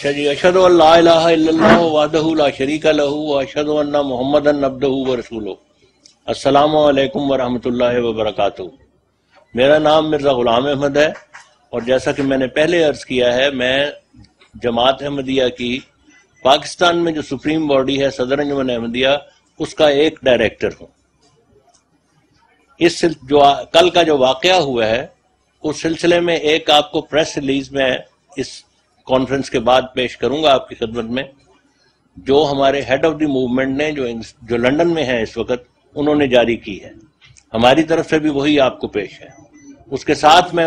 अच्छा जी, अशहदु अन ला इलाहा इल्लल्लाहु वहदहु ला शरीका लहू व अशहदु अन्ना मुहम्मदन अब्दुहु व रसूलुहु। अस्सलामु अलैकुम व रहमतुल्लाहि व बरकातुहू। मेरा नाम मिर्ज़ा गुलाम अहमद है और जैसा कि मैंने पहले अर्ज किया है, मैं जमात अहमदिया की पाकिस्तान में जो सुप्रीम बॉडी है सदर अंजुमन अहमदिया, उसका एक डायरेक्टर हूँ। इस जो कल का जो वाकया हुआ है उस सिलसिले में एक आपको प्रेस रिलीज में इस कॉन्फ्रेंस के बाद पेश करूंगा आपकी खिदमत में, जो हमारे हेड ऑफ द मूवमेंट ने जो लंदन में है इस वक्त, उन्होंने जारी की है। हमारी तरफ से भी वही आपको पेश है। उसके साथ मैं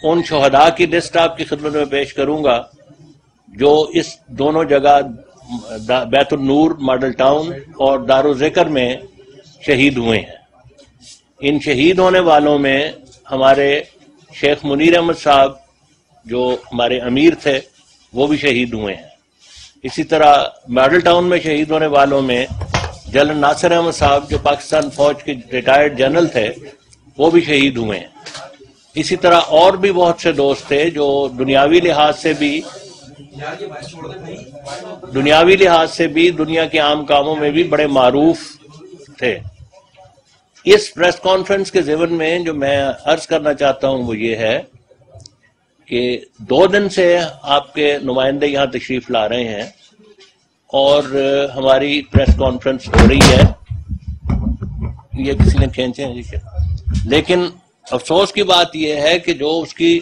उन शोहदा की लिस्ट आपकी खिदमत में पेश करूंगा जो इस दोनों जगह बैतुल नूर मॉडल टाउन और दारुल ज़िक्र में शहीद हुए हैं। इन शहीद होने वालों में हमारे शेख मुनीर अहमद साहब जो हमारे अमीर थे, वो भी शहीद हुए हैं। इसी तरह मॉडल टाउन में शहीद होने वालों में जनरल नासिर अहमद साहब जो पाकिस्तान फौज के रिटायर्ड जनरल थे, वो भी शहीद हुए हैं। इसी तरह और भी बहुत से दोस्त थे जो दुनियावी लिहाज से भी दुनिया के आम कामों में भी बड़े मारूफ थे। इस प्रेस कॉन्फ्रेंस के ज़िमन में जो मैं अर्ज करना चाहता हूं वो ये है कि 2 दिन से आपके नुमाइंदे यहाँ तशरीफ ला रहे हैं और हमारी प्रेस कॉन्फ्रेंस हो रही है। ये किसी ने खींचे हैं जी, लेकिन अफसोस की बात यह है कि जो उसकी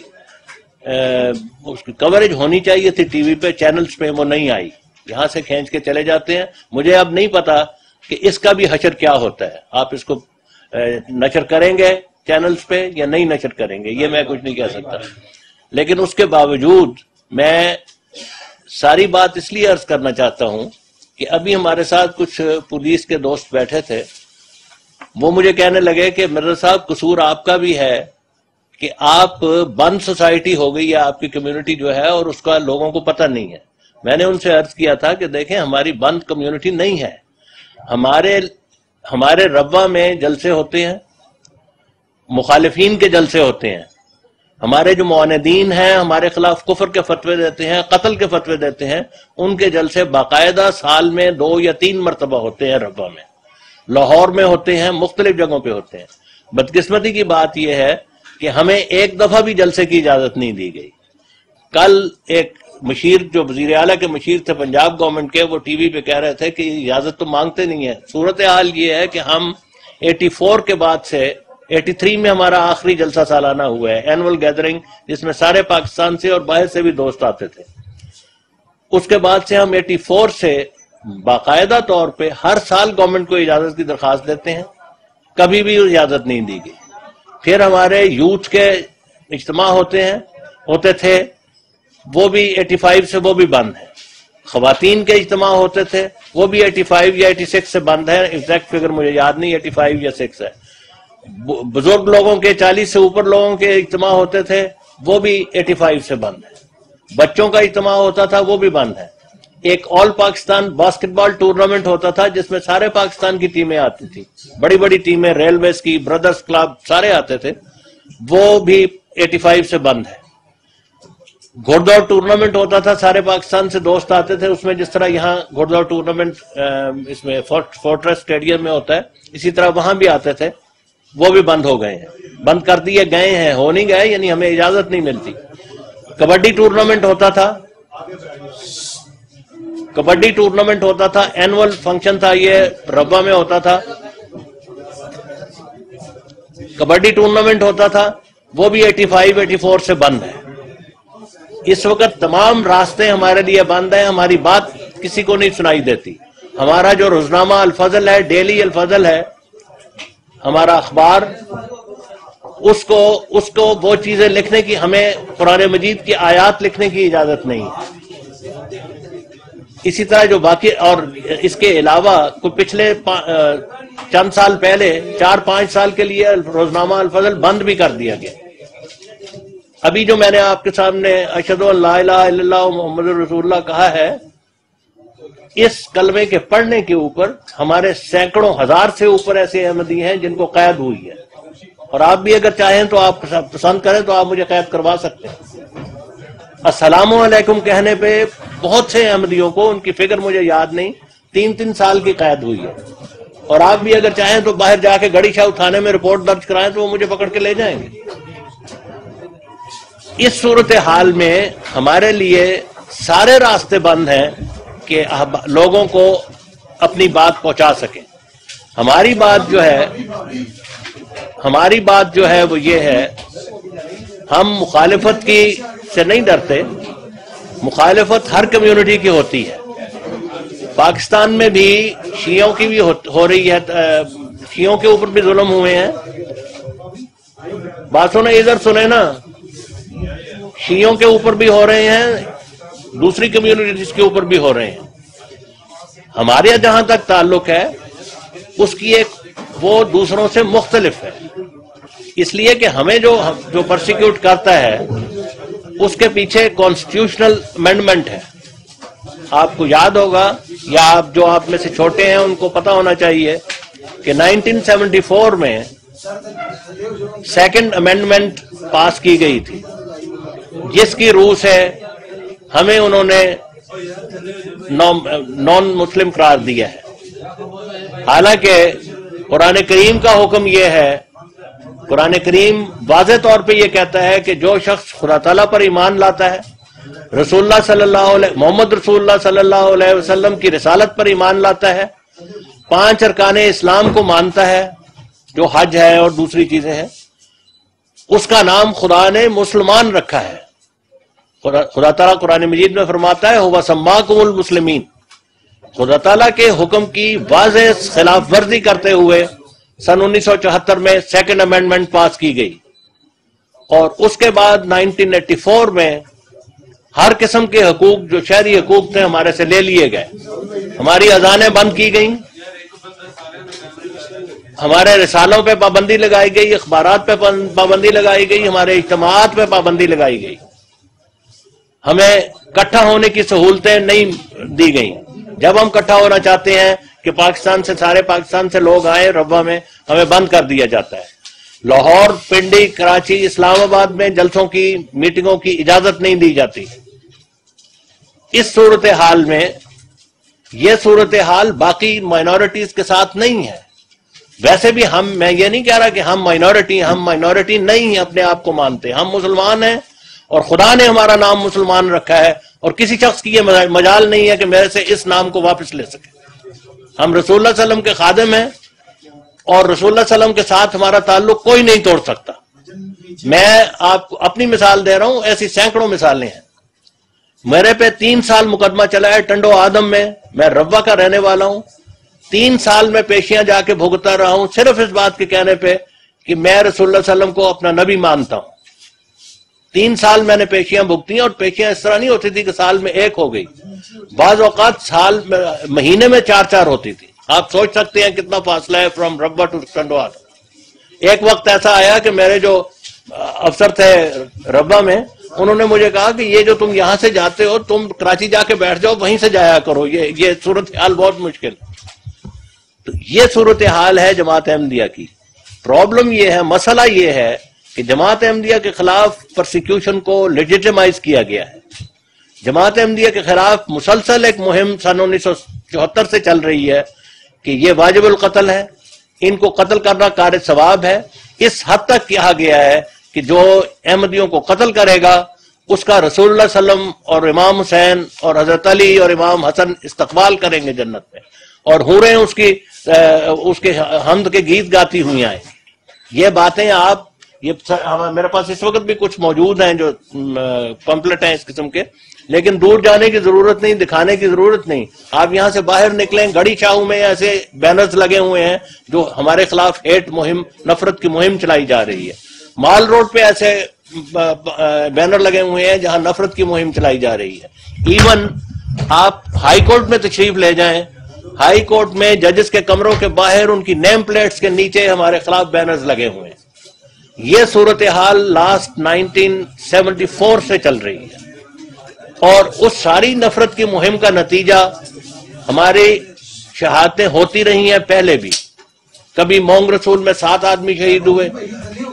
कवरेज होनी चाहिए थी टीवी पे, चैनल्स पे, वो नहीं आई। यहाँ से खींच के चले जाते हैं। मुझे अब नहीं पता कि इसका भी हशर क्या होता है। आप इसको नशर करेंगे चैनल्स पे या नहीं नशर करेंगे, ये मैं कुछ नहीं कह सकता। लेकिन उसके बावजूद मैं सारी बात इसलिए अर्ज करना चाहता हूं कि अभी हमारे साथ कुछ पुलिस के दोस्त बैठे थे। वो मुझे कहने लगे कि मिर्जा साहब, कसूर आपका भी है कि आप बंद सोसाइटी हो गई है आपकी कम्युनिटी जो है, और उसका लोगों को पता नहीं है। मैंने उनसे अर्ज किया था कि देखें, हमारी बंद कम्युनिटी नहीं है। हमारे रब्बा में जलसे होते हैं, मुखालिफीन के जलसे होते हैं। हमारे जो मुआनिदीन हैं, हमारे खिलाफ कुफर के फतवे देते हैं, कत्ल के फतवे देते हैं, उनके जलसे बाकायदा साल में 2 या 3 मरतबा होते हैं। रब्बा में, लाहौर में होते हैं, मुख्तलिफ जगहों पे होते हैं। बदकिस्मती की बात यह है कि हमें एक दफा भी जलसे की इजाजत नहीं दी गई। कल एक मशीर, जो वजीर आला के मशीर थे पंजाब गवर्नमेंट के, वो टीवी पे कह रहे थे कि इजाजत तो मांगते नहीं है। सूरत हाल ये है कि हम 84 के बाद से 83 में हमारा आखिरी जलसा सालाना हुआ है, एनुअल गैदरिंग, जिसमें सारे पाकिस्तान से और बाहर से भी दोस्त आते थे। उसके बाद से हम 84 से बाकायदा तौर पे हर साल गवर्नमेंट को इजाजत की दरखास्त देते हैं, कभी भी इजाजत नहीं दी गई। फिर हमारे यूथ के इज्तिमा होते थे, वो भी 85 से वो भी बंद है। खवातीन के इज्तिमा होते थे, वो भी 85 या 86 से बंद है। एग्जैक्ट फिगर मुझे याद नहीं, 85 या 6 है। बुजुर्ग लोगों के 40 से ऊपर लोगों के इज्तिमा होते थे, वो भी 85 से बंद है। बच्चों का इज्तिमा होता था, वो भी बंद है। एक ऑल पाकिस्तान बास्केटबॉल टूर्नामेंट होता था जिसमें सारे पाकिस्तान की टीमें आती थी, बड़ी बड़ी टीमें, रेलवेज की, ब्रदर्स क्लब, सारे आते थे, वो भी 85 से बंद है। घुड़दौड़ टूर्नामेंट होता था, सारे पाकिस्तान से दोस्त आते थे उसमें, जिस तरह यहाँ घुड़दौड़ टूर्नामेंट इसमें फोर्ट्रेस स्टेडियम में होता है, इसी तरह वहां भी आते थे, वो भी बंद हो गए हैं, बंद कर दिए गए हैं। हो नहीं गए, यानी हमें इजाजत नहीं मिलती। कबड्डी टूर्नामेंट होता था, एनुअल फंक्शन था, ये रब्बा में होता था। कबड्डी टूर्नामेंट होता था, वो भी 85-84 से बंद है। इस वक्त तमाम रास्ते हमारे लिए बंद हैं, हमारी बात किसी को नहीं सुनाई देती। हमारा जो रोजनामा अल-फजल है, डेली अल-फजल है, हमारा अखबार, उसको वो चीजें लिखने की, हमें कुरान मजीद की आयात लिखने की इजाजत नहीं है। इसी तरह जो बाकी, और इसके अलावा कोई पिछले चंद साल पहले 4-5 साल के लिए रोजनामा अल-फजल बंद भी कर दिया गया। अभी जो मैंने आपके सामने अशहदु अन ला इलाहा इल्लल्लाहु मुहम्मदुर रसूलुल्लाह कहा है, इस कलमे के पढ़ने के ऊपर हमारे सैकड़ों हजार से ऊपर ऐसे अहमदी हैं जिनको कैद हुई है। और आप भी अगर चाहें तो, आप पसंद करें तो आप मुझे कैद करवा सकते हैं। अस्सलाम वालेकुम कहने पे बहुत से अहमदियों को, उनकी फिगर मुझे याद नहीं, 3-3 साल की कैद हुई है। और आप भी अगर चाहें तो बाहर जाके गड़ी शाह थाने में रिपोर्ट दर्ज कराएं तो वो मुझे पकड़ के ले जाएंगे। इस सूरत हाल में हमारे लिए सारे रास्ते बंद हैं कि लोगों को अपनी बात पहुंचा सकें। हमारी बात जो है वो ये है, हम मुखालिफत की से नहीं डरते। मुखालिफत हर कम्युनिटी की होती है। पाकिस्तान में भी शियों की भी हो रही है, शियों के ऊपर भी जुल्म हुए हैं। बात सुने, इधर सुने ना, शियों के ऊपर भी हो रहे हैं, दूसरी कम्युनिटीज के ऊपर भी हो रहे हैं। हमारे यहाँ जहां तक ताल्लुक है उसकी वो दूसरों से मुख्तलिफ है, इसलिए कि हमें जो परसिक्यूट करता है उसके पीछे कॉन्स्टिट्यूशनल अमेंडमेंट है। आपको याद होगा, या आप में से छोटे हैं उनको पता होना चाहिए कि 1974 में सेकंड अमेंडमेंट पास की गई थी, जिसकी रूह से हमें उन्होंने नॉन मुस्लिम करार दिया है। हालांकि कुरान करीम का हुक्म यह है, कुरान करीम वाज़ेह तौर पे यह कहता है कि जो शख्स खुदा ताला पर ईमान लाता है, मोहम्मद रसूलुल्लाह सल्लल्लाहु अलैहि वसल्लम की रिसालत पर ईमान लाता है, 5 अरकान इस्लाम को मानता है जो हज है और दूसरी चीजें हैं, उसका नाम खुदा ने मुसलमान रखा है। खुदा ताला कुरान मजीद में फरमाता है, हुवा सम्माकुमुल मुस्लिमीन। खुदा ताला के हुक्म की वाज़ेह खिलाफ वर्जी करते हुए सन 1974 में सेकंड अमेंडमेंट पास की गई, और उसके बाद 1984 में हर किस्म के हकूक, जो शहरी हकूक थे, हमारे से ले लिए गए। हमारी अजानें बंद की गई, हमारे रिसालों पे पाबंदी लगाई गई, अखबारात पे पाबंदी लगाई गई, हमारे इज्तिमाआत पे पाबंदी लगाई गई, हमें इकट्ठा होने की सहूलतें नहीं दी गई। जब हम इकट्ठा होना चाहते हैं कि सारे पाकिस्तान से लोग आए रब्बा में, हमें बंद कर दिया जाता है। लाहौर, पिंडी, कराची, इस्लामाबाद में जलसों की, मीटिंगों की इजाजत नहीं दी जाती। इस सूरत हाल में, यह सूरत हाल बाकी माइनॉरिटीज के साथ नहीं है। वैसे भी मैं ये नहीं कह रहा कि हम माइनॉरिटी नहीं अपने आप को मानते, हम मुसलमान हैं और खुदा ने हमारा नाम मुसलमान रखा है, और किसी शख्स की यह मजाल नहीं है कि मेरे से इस नाम को वापस ले सके। हम रसूलुल्लाह सल्लम के खादिम हैं और रसूलुल्लाह सल्लम के साथ हमारा ताल्लुक कोई नहीं तोड़ सकता। मैं आपको अपनी मिसाल दे रहा हूं, ऐसी सैकड़ों मिसालें हैं। मेरे पे 3 साल मुकदमा चला है टंडो आदम में। मैं रब्बा का रहने वाला हूं। 3 साल में पेशियां जाके भुगता रहा हूं, सिर्फ इस बात के कहने पे कि मैं रसूलुल्लाह सल्लम को अपना नबी मानता हूं। 3 साल मैंने पेशियां भुगती, और पेशियां इस तरह नहीं होती थी कि साल में 1 हो गई, बाज औकात महीने में 4-4 होती थी। आप सोच सकते हैं कितना फासला है फ्रॉम रब्बा टू टंडो आदम। एक वक्त ऐसा आया कि मेरे जो अफसर थे रब्बा में, उन्होंने मुझे कहा कि ये जो तुम यहां से जाते हो, तुम कराची जाके बैठ जाओ, वहीं से जाया करो, ये सूरत हाल बहुत मुश्किल। तो ये सूरत हाल है जमात अहमदिया की। प्रॉब्लम ये है, मसला ये है कि जमात अहमदिया के खिलाफ प्रोसिक्यूशन को लेजिटिमाइज किया गया है। जमात अहमदिया के खिलाफ मुसलसल एक मुहिम सन 1974 से चल रही है कि ये वाजिबुल कत्ल है, इनको कत्ल करना कार सवाब है। इस हद तक कहा गया है कि जो अहमदियों को कत्ल करेगा उसका रसूलुल्लाह सल्लम और इमाम हुसैन और हजरत अली और इमाम हसन इस्तकबाल करेंगे जन्नत में, और हूरें उसके हमद के गीत गाती हुई आए। ये बातें मेरे पास इस वक्त भी कुछ मौजूद हैं जो पंपलेट हैं इस किस्म के, लेकिन दूर जाने की जरूरत नहीं, दिखाने की जरूरत नहीं। आप यहां से बाहर निकलें, गड़ी शाहू में ऐसे बैनर्स लगे हुए हैं जो हमारे खिलाफ हेट मुहिम, नफरत की मुहिम चलाई जा रही है। माल रोड पे ऐसे बैनर लगे हुए हैं जहां नफरत की मुहिम चलाई जा रही है। इवन आप हाई कोर्ट में तशरीफ ले जाएं, हाई कोर्ट में जजेस के कमरों के बाहर उनकी नेम प्लेट्स के नीचे हमारे खिलाफ बैनर्स लगे हुए हैं। यह सूरत हाल लास्ट 1974 से चल रही है, और उस सारी नफरत की मुहिम का नतीजा हमारी शहादतें होती रही हैं। पहले भी कभी मोंग रसूल में 7 आदमी शहीद हुए,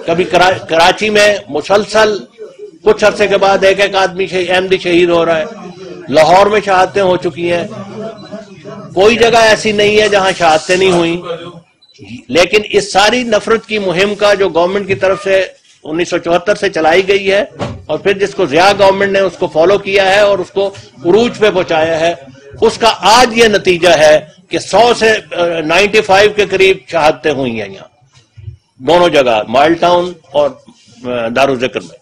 कभी कराची में मुसलसल کچھ عرصے کے بعد ایک ایک آدمی احمدی شہید ہو رہا ہے. لاہور میں شہادتیں ہو چکی ہیں. کوئی جگہ ایسی نہیں ہے جہاں شہادتیں نہیں ہوئی. لیکن اس ساری نفرت کی مہم کا جو گورنمنٹ کی طرف سے 1974 سے چلائی گئی ہے اور پھر جس کو ضیاء گورنمنٹ نے اس کو فالو کیا ہے اور اس کو عروج پہ پہنچایا ہے، اس کا آج یہ نتیجہ ہے کہ 100 سے 95 کے قریب شہادتیں ہوئی ہیں یہاں دونوں جگہ، مال ٹاؤن اور دارالذکر میں.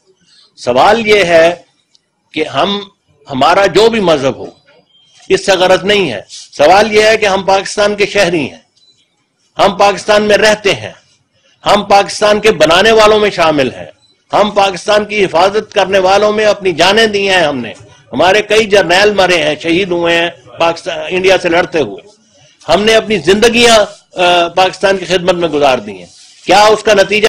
سوال یہ ہے کہ ہمارا جو بھی مذہب ہو اس سے غرض نہیں ہے. سوال یہ ہے کہ ہم پاکستان کے شہری ہیں، ہم پاکستان میں رہتے ہیں، ہم پاکستان کے بنانے والوں میں شامل ہیں، ہم پاکستان کی حفاظت کرنے والوں میں اپنی جانیں دی ہیں. ہمارے کئی جرنیل مرے ہیں، شہید ہوئے ہیں پاکستان انڈیا سے لڑتے ہوئے. ہم نے اپنی زندگیاں پاکستان کی خدمت میں گزار دی ہیں. کیا اس کا نتیجہ